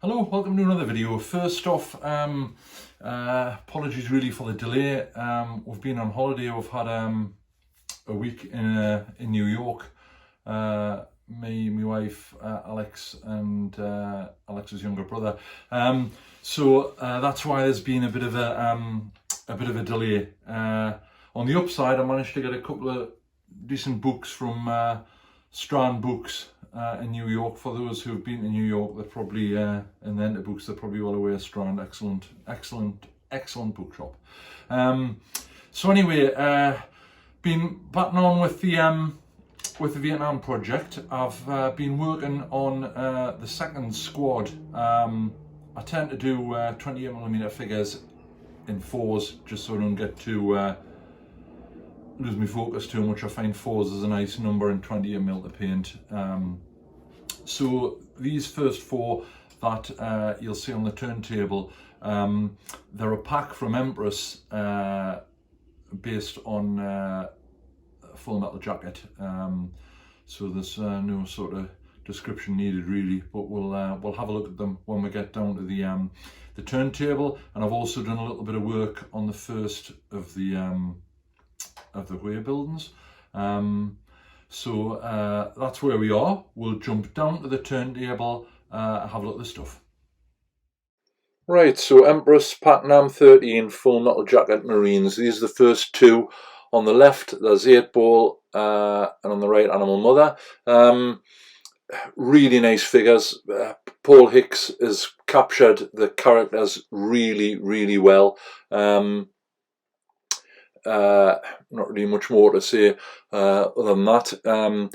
Hello, welcome to another video. First off, apologies really for the delay. We've been on holiday. We've had a week in New York. Me, my wife, Alex, and Alex's younger brother. So that's why there's been a bit of a delay. On the upside, I managed to get a couple of decent books from Strand Books in New York. For those who've been to New York, they're probably and then the books, they're probably well aware of Strand. Excellent bookshop. So anyway, been batting on with the Vietnam project. I've been working on the second squad. I tend to do 28mm figures in fours, just so I don't get too lose my focus too much. I find fours is a nice number and 28mm to paint. So these first four that you'll see on the turntable, they're a pack from Empress based on Full Metal Jacket. So there's no sort of description needed really, but we'll have a look at them when we get down to the turntable. And I've also done a little bit of work on the first of the way buildings. So that's where we are. We'll jump down to the turntable, have a look at the stuff. Right, so Empress Platinum 13 Full Metal Jacket Marines. These are the first two. On the left there's 8-ball and on the right Animal Mother. Really nice figures. Paul Hicks has captured the characters really well. Not really much more to say other than that.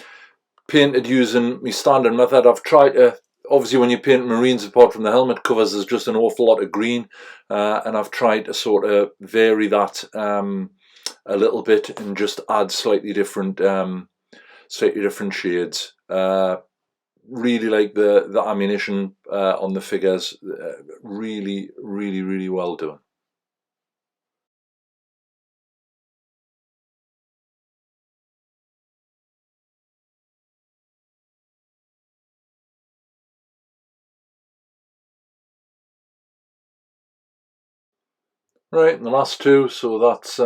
Painted using my standard method. I've tried to, obviously when you paint Marines, apart from the helmet covers, there's just an awful lot of green, and I've tried to sort of vary that a little bit and just add slightly different shades. Really like the ammunition on the figures. Really well done. Right, and the last two, so that's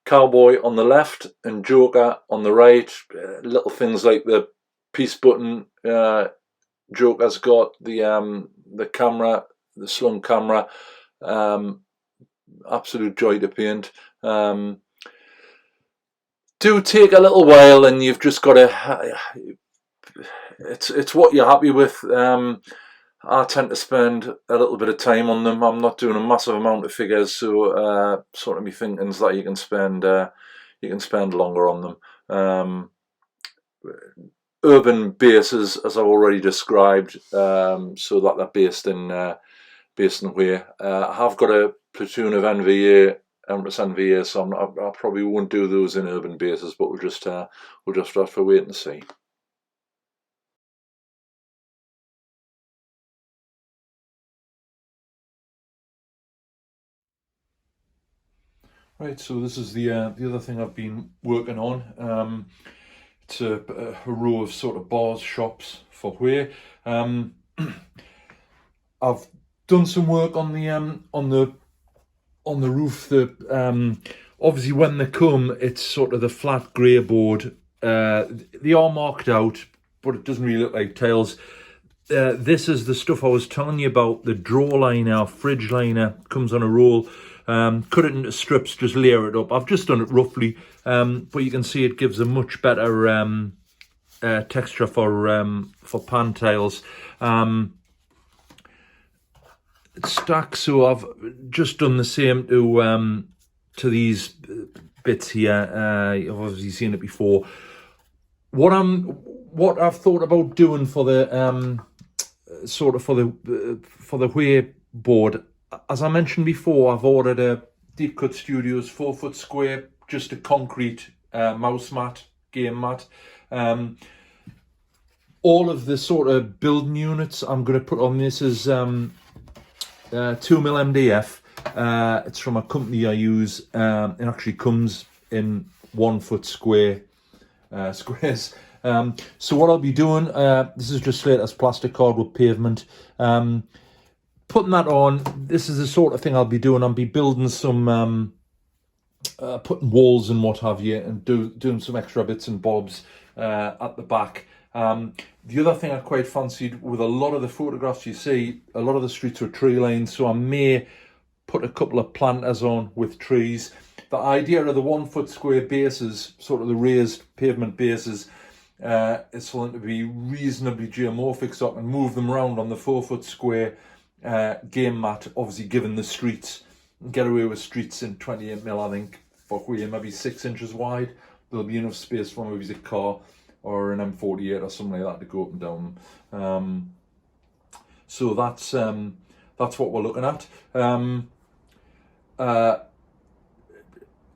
Cowboy on the left and Joker on the right. Little things like the peace button. Joker's got the camera, the slung camera. Absolute joy to paint. Do take a little while, and you've just got to. It's what you're happy with. I tend to spend a little bit of time on them. I'm not doing a massive amount of figures, so sort of me thinking's that you can spend longer on them. Urban bases, as I've already described, so that they're based in where. I have got a platoon of NVA, Empress NVA, so I probably won't do those in urban bases, but we'll just have to wait and see. Right, so this is the other thing I've been working on. It's a row of sort of bars shops for where. I've done some work on the roof. Obviously when they come, it's sort of the flat grey board. They are marked out, but it doesn't really look like tiles. This is the stuff I was telling you about. The draw liner, fridge liner, comes on a roll. Cut it into strips, just layer it up. I've just done it roughly, but you can see it gives a much better texture for pan tiles. It stacks, so I've just done the same to these bits here. You've obviously seen it before. What I've thought about doing for the for the way board. As I mentioned before, I've ordered a Deep Cut Studios 4-foot square, just a concrete mouse mat, game mat. All of the sort of building units I'm going to put on this is 2mm MDF. It's from a company I use. It actually comes in 1-foot square squares. So what I'll be doing, this is just Slater's plastic cardboard pavement. Putting that on, this is the sort of thing I'll be doing. I'll be building some, putting walls and what have you, and doing some extra bits and bobs at the back. The other thing I quite fancied, with a lot of the photographs you see, a lot of the streets were tree lined, so I may put a couple of planters on with trees. The idea of the 1 foot square bases, sort of the raised pavement bases, is for them to be reasonably geomorphic, so I can move them around on the 4 foot square game mat, obviously given the streets. Get away with streets in 28mm, I think, for maybe 6 inches wide. There'll be enough space for maybe a car or an M48 or something like that to go up and down. So that's what we're looking at.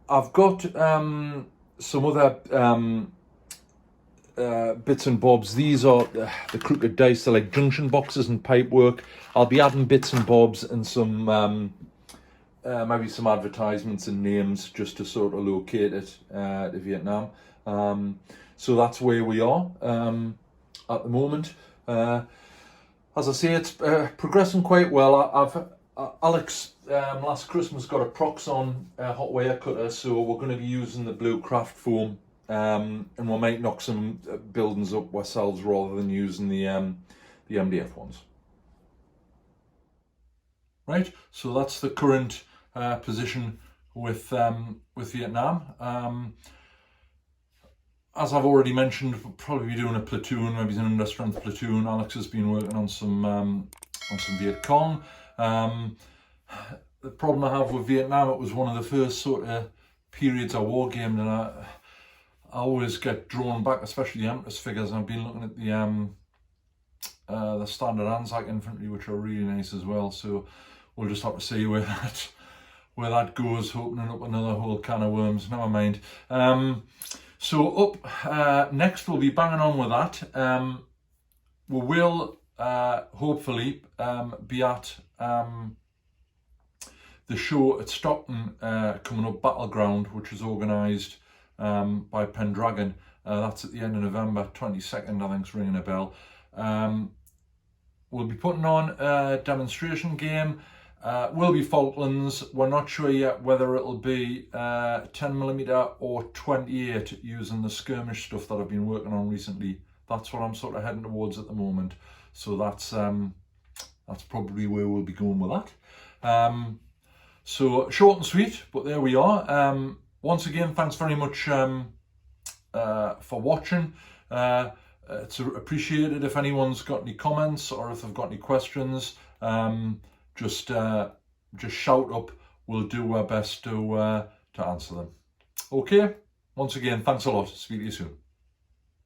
I've got some other bits and bobs. These are the crooked dice. They're like junction boxes and pipe work. I'll be adding bits and bobs and some maybe some advertisements and names just to sort of locate it to Vietnam. So that's where we are at the moment. As I say, it's progressing quite well. Alex last Christmas got a Proxon hot wire cutter, so we're going to be using the blue craft foam, and we might knock some buildings up ourselves rather than using the MDF ones. Right, so that's the current position with Vietnam. As I've already mentioned, we'll probably be doing a platoon, maybe an under-strength platoon. Alex has been working on some Viet Cong. The problem I have with Vietnam, it was one of the first sort of periods I wargamed, and I always get drawn back, especially the Empress figures. And I've been looking at the standard Anzac infantry, which are really nice as well. So we'll just have to see where that goes, opening up another whole can of worms. Never mind. So up next, we'll be banging on with that. We will hopefully be at the show at Stockton coming up, Battleground, which is organised by Pendragon. That's at the end of November, 22nd, I think, it's ringing a bell. We'll be putting on a demonstration game. Will be Falklands. We're not sure yet whether it'll be 10mm or 28 using the skirmish stuff that I've been working on recently. That's what I'm sort of heading towards at the moment. So that's probably where we'll be going with that. So short and sweet, but there we are. Once again, thanks very much for watching. It's appreciated if anyone's got any comments or if they've got any questions. Just shout up. We'll do our best to answer them. Okay. Once again, thanks a lot. Speak to you soon.